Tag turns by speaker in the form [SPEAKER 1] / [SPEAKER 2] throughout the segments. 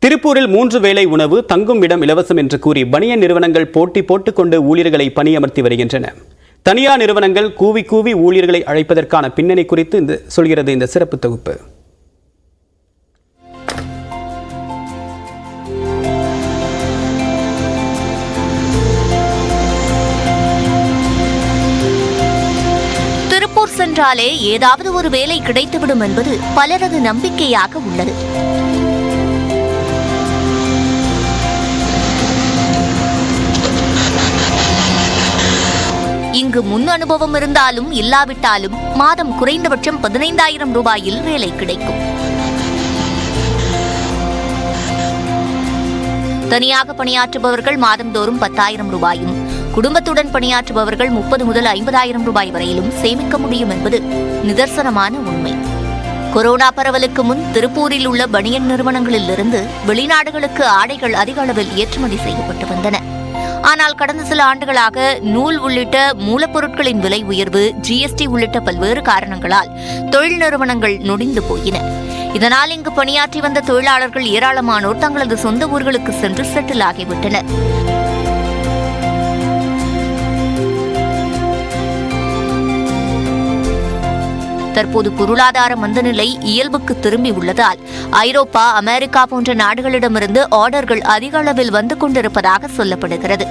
[SPEAKER 1] திருப்பூரில் 3 வேளை உணவு, தங்கும் இடம் இலவசம் என்று கூறி பனியன் நிறுவனங்கள் போட்டி போட்டுக்கொண்டு ஊழியர்களை பணியமர்த்தி வருகின்றன. தனியார் நிறுவனங்கள் கூவி கூவி ஊழியர்களை அழைப்பதற்கான பின்னணி குறித்து சொல்கிறது இந்த சிறப்பு தொகுப்பு.
[SPEAKER 2] திருப்பூர் சென்றாலே ஏதாவது ஒரு வேலை கிடைத்துவிடும் என்பது பலரது நம்பிக்கையாக உள்ளது. இங்கு முன் அனுபவம் இருந்தாலும் இல்லாவிட்டாலும் மாதம் குறைந்தபட்சம் 15,000 ரூபாயில் வேலை கிடைக்கும். தனியாக பணியாற்றுபவர்கள் மாதந்தோறும் 10,000 ரூபாயும், குடும்பத்துடன் பணியாற்றுபவர்கள் 30 முதல் 50,000 ரூபாய் வரையிலும் சேமிக்க முடியும் என்பது நிதர்சனமான உண்மை. கொரோனா பரவலுக்கு முன் திருப்பூரில் உள்ள பனியன் நிறுவனங்களிலிருந்து வெளிநாடுகளுக்கு ஆடைகள் அதிக அளவில் ஏற்றுமதி செய்யப்பட்டு வந்தன. ஆனால் கடந்த சில ஆண்டுகளாக நூல் உள்ளிட்ட மூலப்பொருட்களின் விலை உயர்வு, GST உள்ளிட்ட பல்வேறு காரணங்களால் தொழில் நிறுவனங்கள் நொடிந்து போயின. இதனால் இங்கு பணியாற்றி வந்த தொழிலாளர்கள் ஏராளமானோர் தங்களது சொந்த ஊர்களுக்கு சென்று செட்டில் ஆகிவிட்டனர். தற்போது பொருளாதார மந்தநிலை இயல்புக்கு திரும்பி உள்ளதால் ஐரோப்பா, அமெரிக்கா போன்ற நாடுகளிடமிருந்து ஆர்டர்கள் அதிக அளவில் வந்து கொண்டிருப்பதாக சொல்லப்படுகிறது.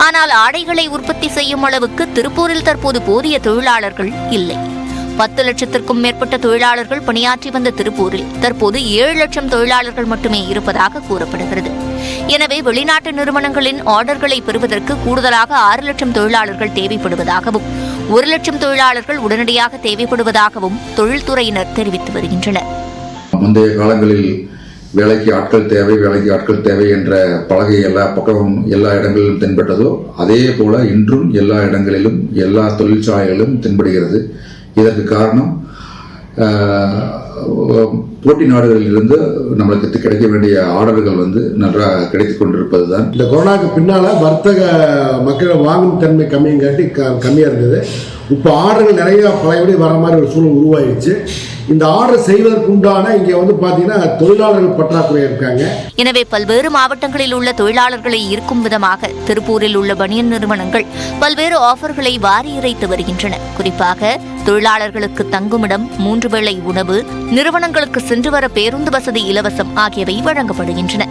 [SPEAKER 2] ஆனால் ஆடைகளை உற்பத்தி செய்யும் அளவுக்கு திருப்பூரில் தற்போது போதிய தொழிலாளர்கள் இல்லை. 10 லட்சத்திற்கும் மேற்பட்ட தொழிலாளர்கள் பணியாற்றி வந்த திருப்பூரில் தற்போது 7 லட்சம் தொழிலாளர்கள் மட்டுமே இருப்பதாக கூறப்படுகிறது. எனவே வெளிநாட்டு நிறுவனங்களின் ஆர்டர்களை பெறுவதற்கு கூடுதலாக 6 லட்சம் தொழிலாளர்கள் தேவைப்படுவதாகவும் 1 லட்சம் தொழிலாளர்கள் உடனடியாக தேவைப்படுவதாகவும் தொழில்துறையினர் தெரிவித்து வருகின்றனர்.
[SPEAKER 3] முந்தைய காலங்களில் வேலைக்கு ஆட்கள் தேவை என்ற பலகை எல்லா பக்கமும் எல்லா இடங்களிலும் தென்பட்டதோ அதே போல இன்றும் எல்லா இடங்களிலும் எல்லா தொழிற்சாலைகளிலும் தென்படுகிறது. இதற்கு காரணம் போட்டி நாடுகளில் இருந்து நம்மளுக்கு கிடைக்க வேண்டிய ஆர்டர்கள் நன்றாக கிடைத்துக் கொண்டிருப்பதுதான்.
[SPEAKER 4] இந்த கொரோனாக்கு பின்னால வர்த்தக மக்கள் வாங்கும் தன்மை கம்மியா இருந்தது. இப்போ ஆர்டர்கள் நிறைய பழையபடி வர மாதிரி ஒரு சூழல் உருவாயிடுச்சு. இந்த ஆர்டர் செய்வதற்கு உண்டான இங்க பாத்தீங்கன்னா தொழிலாளர்கள் பற்றாக்குறை இருக்காங்க.
[SPEAKER 2] எனவே பல்வேறு மாவட்டங்களில் உள்ள தொழிலாளர்களை ஈர்க்கும் விதமாக திருப்பூரில் உள்ள பனியன் நிறுவனங்கள் பல்வேறு ஆஃபர்களை வாரி இறைத்து வருகின்றன. குறிப்பாக தொழிலாளர்களுக்கு தங்குமிடம், 3 வேளை உணவு, நிறுவனங்களுக்கு சென்று வர பேருந்து வசதி இலவசம் ஆகியவை வழங்கப்படுகின்றன.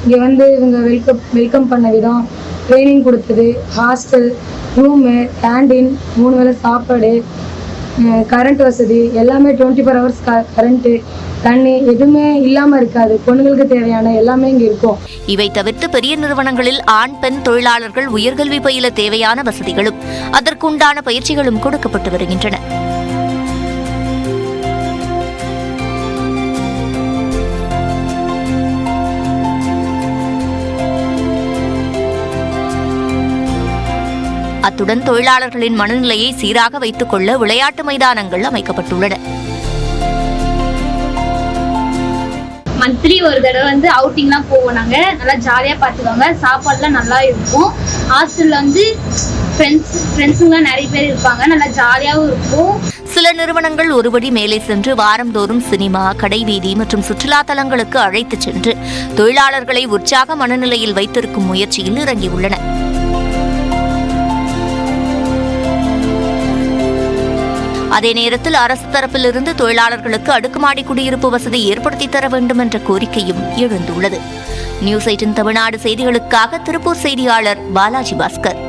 [SPEAKER 5] இங்கே இவங்க வெல்கம் பண்ண விதம், ட்ரைனிங் கொடுத்தது, ஹாஸ்டல், ரூமு, கேண்டீன், 3 வேளை சாப்பாடு, கரண்ட் வசதி எல்லாமே 24 ஹவர்ஸ் கரண்ட்டு, தண்ணி எதுவுமே இல்லாமல் இருக்காது. பொண்ணுங்களுக்கு தேவையான எல்லாமே இங்கே இருக்கும்.
[SPEAKER 2] இவை தவிர்த்து பெரிய நிறுவனங்களில் ஆண், பெண் தொழிலாளர்கள் உயர்கல்வி பயில தேவையான வசதிகளும் அதற்குண்டான பயிற்சிகளும் கொடுக்கப்பட்டு வருகின்றன. அத்துடன் தொழிலாளர்களின் மனநிலையை சீராக வைத்துக் கொள்ள விளையாட்டு மைதானங்கள் அமைக்கப்பட்டுள்ளன.
[SPEAKER 6] மந்த்லி ஒரு தடவை அவுட்டிங்லாம் போவோம். நாங்கள் நல்லா ஜாலியாக பார்த்துக்கோங்க. சாப்பாடுலாம் நல்லா இருக்கும். ஹாஸ்டலில் ஃப்ரெண்ட்ஸுங்களாம் நிறைய பேர் இருப்பாங்க. நல்லா ஜாலியாகவும் இருக்கும்.
[SPEAKER 2] சில நிறுவனங்கள் ஒருபடி மேலே சென்று வாரந்தோறும் சினிமா, கடைவீதி மற்றும் சுற்றுலா தலங்களுக்கு அழைத்துச் சென்று தொழிலாளர்களை உற்சாக மனநிலையில் வைத்திருக்கும் முயற்சியில் இறங்கியுள்ளன. அதே நேரத்தில் அரசு தரப்பிலிருந்து தொழிலாளர்களுக்கு அடுக்குமாடி குடியிருப்பு வசதி ஏற்படுத்தி தர வேண்டும் என்ற கோரிக்கையும் எழுந்துள்ளது. நியூஸ் 18 தமிழ்நாடு செய்திகளுக்காக திருப்பூர் செய்தியாளர் பாலாஜி பாஸ்கர்.